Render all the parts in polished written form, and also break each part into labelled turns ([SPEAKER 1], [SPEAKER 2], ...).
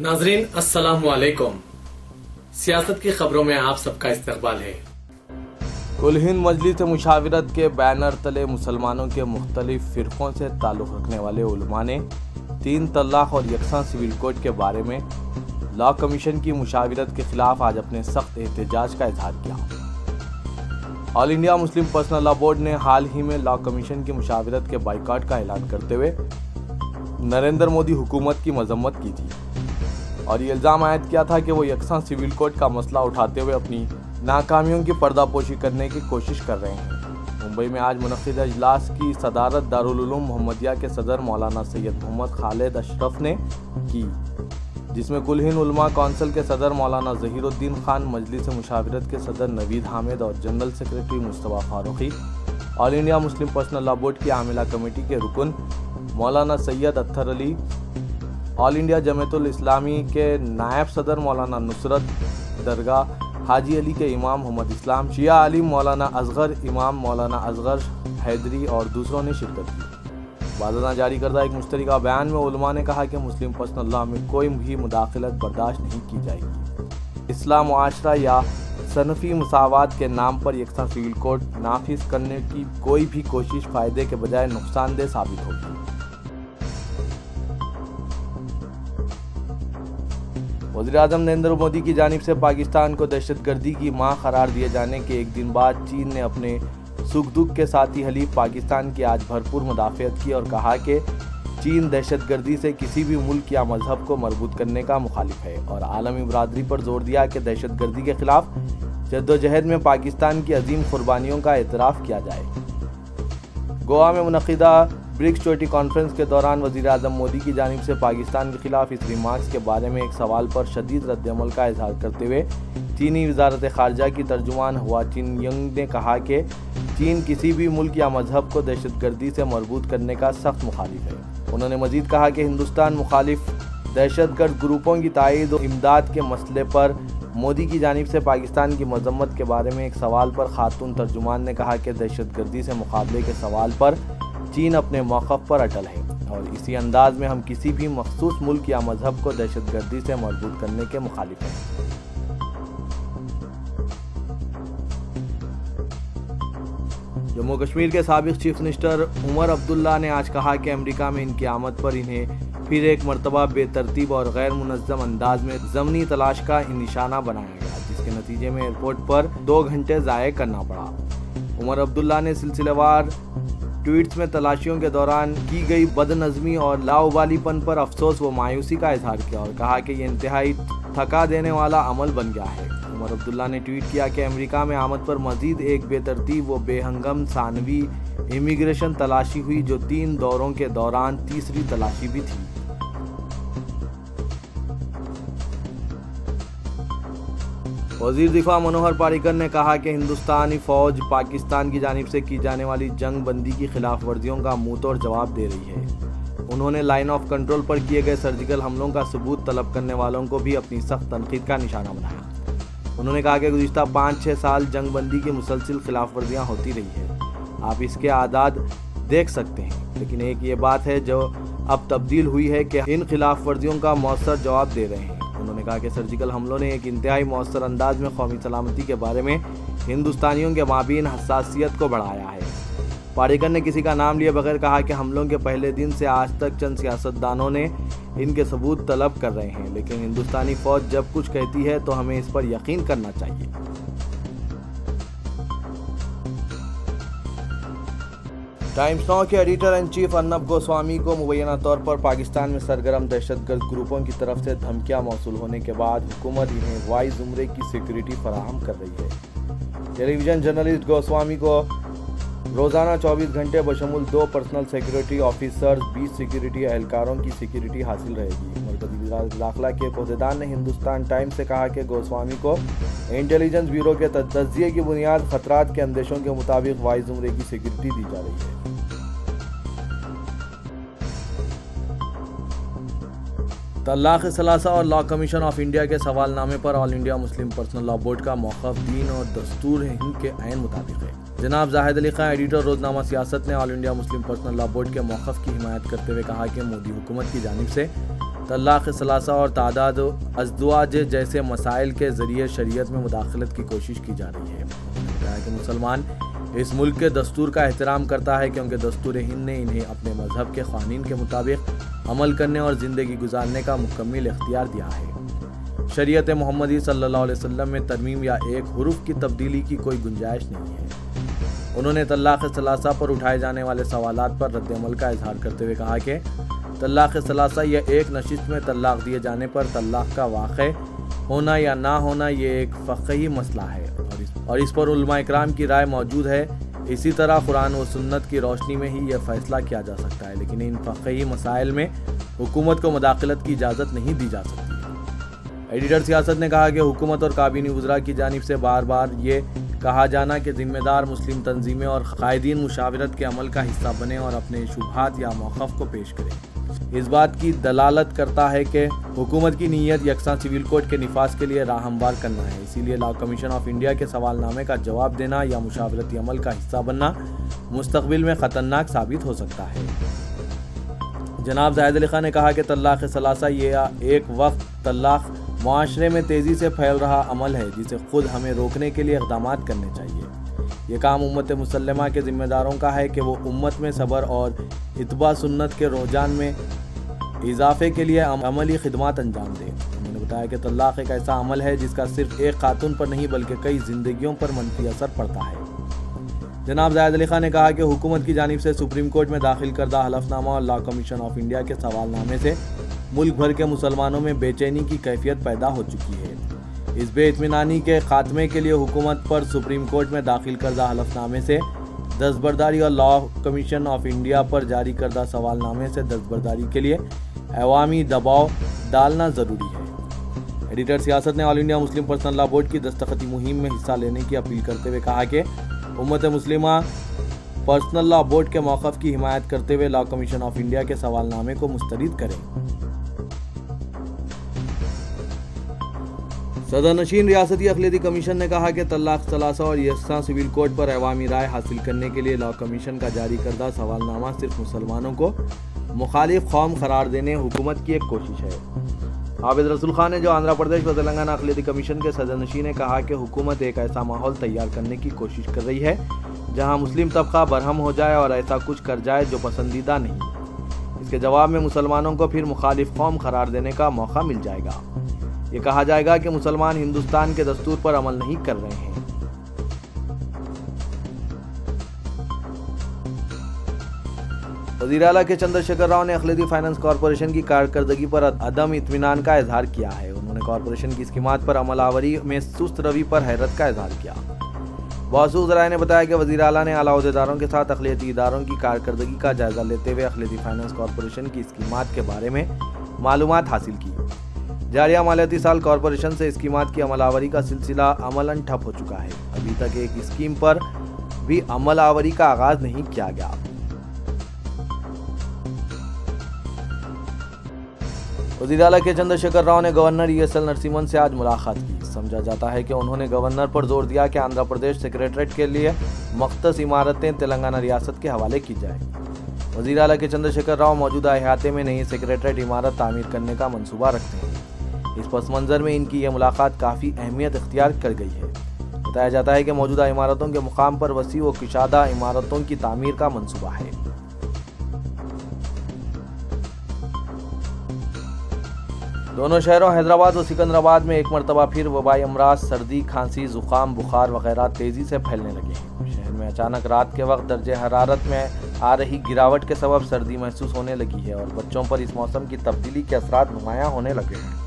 [SPEAKER 1] नाजरीन अस्सलाम वालेकुम। सियासत की खबरों में आप सबका इस्तकबाल है।
[SPEAKER 2] कुल हिंद मजलिस मुशावरत के बैनर तले मुसलमानों के मुख्तलिफ फ़िरक़ों से ताल्लुक़ रखने वाले उलमा ने 3 तलाक़ और यकसा सिविल कोड के बारे में लॉ कमीशन की मुशावरत के खिलाफ आज अपने सख्त एहतजाज का इजहार किया। All India Muslim Personal Law board ने हाल ही में लॉ कमीशन की मुशावरत के बाइकआउट का ऐलान करते हुए नरेंद्र मोदी हुकूमत की मजम्मत की थी और ये इल्ज़ाम आयद किया था कि वो यकसा सिविल कोड का मसला उठाते हुए अपनी नाकामियों की पर्दापोशी करने की कोशिश कर रहे हैं। मुंबई में आज मुनक़िद इजलास की सदारत दारुल उलूम मोहम्मदिया के सदर मौलाना सैयद मोहम्मद खालिद अशरफ ने की, जिसमें कुल हिंद उलमा कौंसिल के सदर मौलाना ज़हीरुद्दीन खान, मजलिस मुशावरत के सदर नवीद हामिद और General Secretary Mustafa Farooqui, All India Muslim Personal Law Board की आमिला कमेटी के रुकन मौलाना सैयद अत्तर अली, ऑल इंडिया जमीयतुल इस्लामी के नायब सदर मौलाना नुसरत दरगाह हाजी अली के इमाम मोहम्मद इस्लाम, शिया आलिम मौलाना असगर, इमाम मौलाना असगर हैदरी और दूसरों ने शिरकत की। बाज़ाना जारी करदा एक मुश्तरका बयान में उलमा ने कहा कि मुस्लिम पर्सनल लॉ में कोई भी मुदाखलत बर्दाश्त नहीं की जाएगी। इस्लाम मुआशरा या सनफ़ी मसावात के नाम पर यकसा सिविल कोड नाफिज करने की कोई भी कोशिश फ़ायदे के बजाय नुकसानदेह साबित होगी। वज़ीर-ए-आज़म नरेंद्र मोदी की जानिब से पाकिस्तान को दहशतगर्दी की मां करार दिए जाने के एक दिन बाद चीन ने अपने सुख दुख के साथी हलीफ पाकिस्तान की आज भरपूर मुदाफ़ियत की और कहा कि चीन दहशतगर्दी से किसी भी मुल्क या मजहब को मरबूत करने का मुखालिफ है और आलमी बरादरी पर जोर दिया कि दहशतगर्दी के खिलाफ जद्दोजहद में पाकिस्तान की अजीम कुर्बानियों का एतराफ़ किया जाए। गोवा में मुनक़िदा ब्रिक्स चोटी कॉन्फ्रेंस के दौरान वज़ीर-ए-आज़म मोदी की जानिब से पाकिस्तान के खिलाफ इस रिमार्क्स के बारे में एक सवाल पर शदीद रद्द-ए-अमल का इजहार करते हुए चीनी वज़ारत ख़ारजा की तर्जुमान हुआ चिनयंग ने कहा कि चीन किसी भी मुल्क या मजहब को दहशतगर्दी से मरबूत करने का सख्त मुखालिफ है। उन्होंने मज़ीद कहा कि हिंदुस्तान मुखालिफ दहशतगर्द ग्रुपों की तायीद और इमदाद के मसले पर मोदी की जानिब से पाकिस्तान की मजम्मत के बारे में एक सवाल पर खातून तर्जुमान ने कहा कि दहशतगर्दी से मुकाबले के सवाल पर चीन अपने मौक़िफ़ पर अटल है और इसी अंदाज में हम किसी भी मखसूस मुल्क या मजहब को दहशतगर्दी से मरबूत करने के मुखालिफ हैं। जम्मू कश्मीर के साबिक़ चीफ मिनिस्टर उमर अब्दुल्ला ने आज कहा कि अमेरिका में इनकी आमद पर इन्हें फिर एक मरतबा बेतरतीब और गैर मुनज़्ज़म अंदाज में ज़मनी तलाश का निशाना बनाया गया, जिसके नतीजे में एयरपोर्ट पर 2 घंटे ज़ाया करना पड़ा। उमर अब्दुल्ला ने सिलसिलेवार ट्वीट्स में तलाशियों के दौरान की गई बदनज़मी और लाउबालीपन पर अफसोस व मायूसी का इजहार किया और कहा कि ये इंतहाई थका देने वाला अमल बन गया है। उमर अब्दुल्ला ने ट्वीट किया कि अमेरिका में आमद पर मज़ीद एक बेतरतीब व बेहंगम सानवी इमिग्रेशन तलाशी हुई, जो 3 दौरों के दौरान तीसरी तलाशी भी थी। वज़ीर दिफा मनोहर पारिकर ने कहा कि हिंदुस्तानी फ़ौज पाकिस्तान की जानिब से की जाने वाली जंग बंदी की खिलाफ वर्जियों का मुँह तोड़ जवाब दे रही है। उन्होंने लाइन ऑफ कंट्रोल पर किए गए सर्जिकल हमलों का सबूत तलब करने वालों को भी अपनी सख्त तनकीद का निशाना बनाया। उन्होंने कहा कि गुज़िश्ता 5-6 साल जंग बंदी की मुसलसिल खिलाफ वर्जियाँ होती रही है, आप इसके आदाद देख सकते हैं, लेकिन एक ये बात है जो अब तब्दील हुई है कि इन खिलाफ वर्जियों का मौसर जवाब दे रहे हैं। उन्होंने कहा कि सर्जिकल हमलों ने एक इंतहाई मौसर अंदाज में कौमी सलामती के बारे में हिंदुस्तानियों के माबीन हसासियत को बढ़ाया है। पारिकर ने किसी का नाम लिए बगैर कहा कि हमलों के पहले दिन से आज तक चंद सियासतदानों ने इनके सबूत तलब कर रहे हैं, लेकिन हिंदुस्तानी फ़ौज जब कुछ कहती है तो हमें इस पर यकीन करना चाहिए। टाइम्स नाउ के editor in chief Arnab Goswami को मुबैना तौर पर पाकिस्तान में सरगर्म दहशतगर्द ग्रुपों की तरफ से धमकियां मौसूल होने के बाद हुकूमत इन्हें वाइज उम्रे की सिक्योरिटी फराहम कर रही है। टेलीविज़न जर्नलिस्ट गोस्वामी को रोज़ाना 24 घंटे बशमूल 2 पर्सनल सिक्योरिटी ऑफिसर्स, 20 सिक्योरिटी एहलकारों की सिक्योरिटी हासिल रहेगी। मरकज़ी वज़ारत दाखिला के अहदेदार ने हिंदुस्तान टाइम्स से कहा कि गोस्वामी को इंटेलिजेंस ब्यूरो के तज्ज़िये की बुनियाद खतरात के अंदेशों के मुताबिक वाइज उम्रे की सिक्योरिटी दी जा रही है। तलाक़ सलासा और लॉ कमीशन ऑफ इंडिया के सवालनामे पर all India Muslim Personal Law board का मौक़िफ़ दीन और दस्तूर हिंद के ऐन मुताबिक है। जनाब जाहिद अली खान, एडिटर रोज़नामा सियासत, ने all India Muslim Personal Law board के मौक़िफ़ की हिमायत करते हुए कहा कि मोदी हुकूमत की जानिब से طلاق ثلاثہ اور تعداد ازدواج جیسے مسائل کے ذریعے شریعت میں مداخلت کی کوشش کی جا رہی ہے۔ انہوں نے کہا کہ مسلمان اس ملک کے دستور کا احترام کرتا ہے کیونکہ دستور ہند نے انہیں اپنے مذہب کے قوانین کے مطابق عمل کرنے اور زندگی گزارنے کا مکمل اختیار دیا ہے۔ شریعت محمدی صلی اللہ علیہ وسلم میں ترمیم یا ایک حرف کی تبدیلی کی کوئی گنجائش نہیں ہے۔ انہوں نے طلاق ثلاثہ پر اٹھائے جانے والے سوالات پر رد عمل کا اظہار کرتے ہوئے کہا کہ طلاق ثلاثہ یا ایک نشست میں طلاق دیے جانے پر طلاق کا واقع ہونا یا نہ ہونا یہ ایک فقہی مسئلہ ہے اور اس پر علماء اکرام کی رائے موجود ہے۔ اسی طرح قرآن و سنت کی روشنی میں ہی یہ فیصلہ کیا جا سکتا ہے، لیکن ان فقہی مسائل میں حکومت کو مداخلت کی اجازت نہیں دی جا سکتی۔ ایڈیٹر سیاست نے کہا کہ حکومت اور کابینی وزراء کی جانب سے بار بار یہ کہا جانا کہ ذمہ دار مسلم تنظیمیں اور قائدین مشاورت کے عمل کا حصہ بنیں اور اپنے شبہات یا موقف کو پیش کریں، اس بات کی دلالت کرتا ہے کہ حکومت کی نیت یکساں سول کوڈ کے نفاذ کے لیے راہ ہموار کرنا ہے۔ اسی لیے لاء کمیشن آف انڈیا کے سوال نامے کا جواب دینا یا مشاورتی عمل کا حصہ بننا مستقبل میں خطرناک ثابت ہو سکتا ہے۔ جناب زاہد علی خان نے کہا کہ طلاق ثلاثہ یہ ایک وقت طلاق معاشرے میں تیزی سے پھیل رہا عمل ہے جسے خود ہمیں روکنے کے لیے اقدامات کرنے چاہیے۔ یہ کام امت مسلمہ کے ذمہ داروں کا ہے کہ وہ امت میں صبر اور اتباع سنت کے رجحان میں اضافے کے لیے عملی خدمات انجام دیں۔ انہوں نے بتایا کہ طلاق ایک ایسا عمل ہے جس کا صرف ایک خاتون پر نہیں بلکہ کئی زندگیوں پر منفی اثر پڑتا ہے۔ جناب زاہد علی خان نے کہا کہ حکومت کی جانب سے سپریم کورٹ میں داخل کردہ حلف نامہ اور لاء کمیشن آف انڈیا کے سوال نامے سے ملک بھر کے مسلمانوں میں بے چینی کی کیفیت پیدا ہو چکی ہے۔ اس بے اطمینانی کے خاتمے کے لیے حکومت پر سپریم کورٹ میں داخل کردہ حلف نامے سے دستبرداری اور لاء کمیشن آف انڈیا پر جاری کردہ سوال نامے سے دستبرداری کے لیے عوامی دباؤ ڈالنا ضروری ہے۔ ایڈیٹر سیاست نے all India Muslim personal law board کی دستخطی مہم میں حصہ لینے کی اپیل کرتے ہوئے کہا کہ امت مسلمہ پرسنل لاء بورڈ کے موقف کی حمایت کرتے ہوئے لاء کمیشن آف انڈیا کے سوال نامے کو مسترد کریں۔ صدر نشین ریاستی اقلیتی کمیشن نے کہا کہ طلاق ثلاثہ اور یکساں سول کوڈ پر عوامی رائے حاصل کرنے کے لیے لاء کمیشن کا جاری کردہ سوال نامہ صرف مسلمانوں کو مخالف قوم قرار دینے حکومت کی ایک کوشش ہے۔ عابد رسول خان نے جو آندھرا پردیش و تلنگانہ اقلیتی کمیشن کے صدر نشین نے کہا کہ حکومت ایک ایسا ماحول تیار کرنے کی کوشش کر رہی ہے جہاں مسلم طبقہ برہم ہو جائے اور ایسا کچھ کر جائے جو پسندیدہ نہیں۔ اس کے جواب میں مسلمانوں کو پھر مخالف قوم قرار دینے کا موقع مل جائے گا۔ یہ کہا جائے گا کہ مسلمان ہندوستان کے دستور پر عمل نہیں کر رہے ہیں۔ وزیر اعلیٰ کے چندر شیکھر راؤ نے اقلیتی فائنانس کارپوریشن کی کارکردگی پر عدم اطمینان کا اظہار کیا ہے۔ انہوں نے کارپوریشن کی اسکیمات پر عمل آوری میں سست روی پر حیرت کا اظہار کیا۔ موثوق ذرائع نے بتایا کہ وزیر اعلیٰ نے اعلیٰ عہدیداروں کے ساتھ اقلیتی اداروں کی کارکردگی کا جائزہ لیتے ہوئے اقلیتی فائنانس کارپوریشن کی اسکیمات کے بارے میں معلومات حاصل کی۔ جاریہ مالیاتی سال کارپوریشن سے اسکیمات کی عمل آوری کا سلسلہ عملاً ٹھپ ہو چکا ہے۔ ابھی تک ایک اسکیم پر بھی عمل آوری کا آغاز نہیں کیا گیا۔ وزیر اعلیٰ کے چندر شیکھر راؤ نے گورنر ESL نرسمہن سے آج ملاقات کی۔ سمجھا جاتا ہے کہ انہوں نے گورنر پر زور دیا کہ آندھرا پردیش سیکریٹریٹ کے لیے مختص عمارتیں تلنگانہ ریاست کے حوالے کی جائیں۔ وزیر اعلیٰ کے چندر شیکھر راؤ موجودہ احاطے میں نئی سیکریٹریٹ عمارت تعمیر کرنے کا منصوبہ رکھتے ہیں۔ اس پس منظر میں ان کی یہ ملاقات کافی اہمیت اختیار کر گئی ہے۔ بتایا جاتا ہے کہ موجودہ عمارتوں کے مقام پر وسیع و کشادہ عمارتوں کی تعمیر کا منصوبہ ہے۔ دونوں شہروں حیدرآباد و سکندرآباد میں ایک مرتبہ پھر وبائی امراض، سردی، کھانسی، زکام، بخار وغیرہ تیزی سے پھیلنے لگے ہیں۔ شہر میں اچانک رات کے وقت درجہ حرارت میں آ رہی گراوٹ کے سبب سردی محسوس ہونے لگی ہے اور بچوں پر اس موسم کی تبدیلی کے اثرات نمایاں ہونے لگے ہیں۔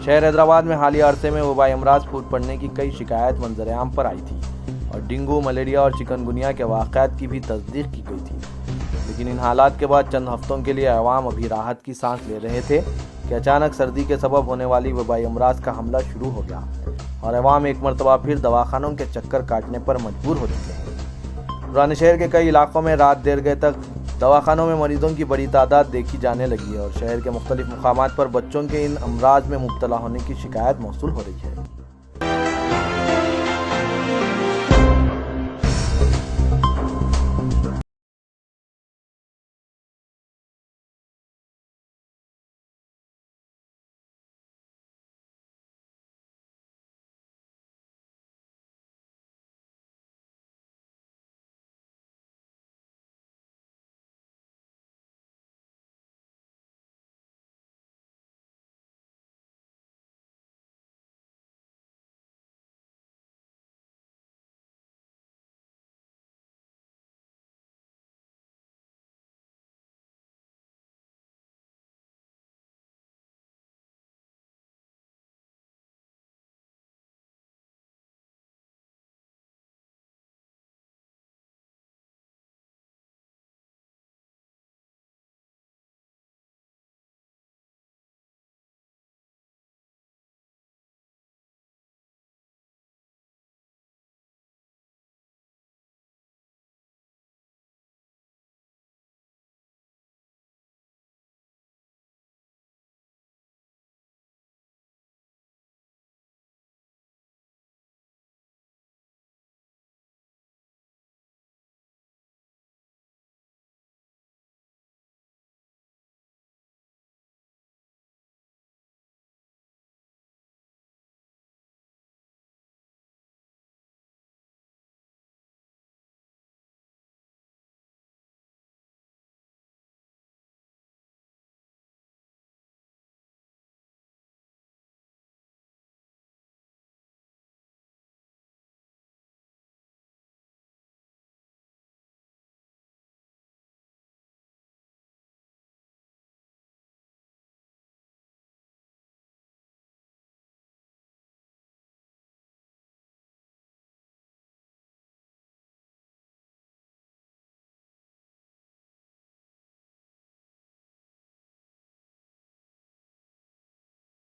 [SPEAKER 2] شہر حیدرآباد میں حالیہ عرصے میں وبائی امراض پھوٹ پڑنے کی کئی شکایت منظر عام پر آئی تھی اور ڈینگو، ملیریا اور چکن گنیا کے واقعات کی بھی تصدیق کی گئی تھی، لیکن ان حالات کے بعد چند ہفتوں کے لیے عوام ابھی راحت کی سانس لے رہے تھے کہ اچانک سردی کے سبب ہونے والی وبائی امراض کا حملہ شروع ہو گیا اور عوام ایک مرتبہ پھر دواخانوں کے چکر کاٹنے پر مجبور ہو چکے ہیں۔ پرانے شہر کے کئی علاقوں میں رات دیر گئے تک دواخانوں میں مریضوں کی بڑی تعداد دیکھی جانے لگی ہے اور شہر کے مختلف مقامات پر بچوں کے ان امراض میں مبتلا ہونے کی شکایت موصول ہو رہی ہے۔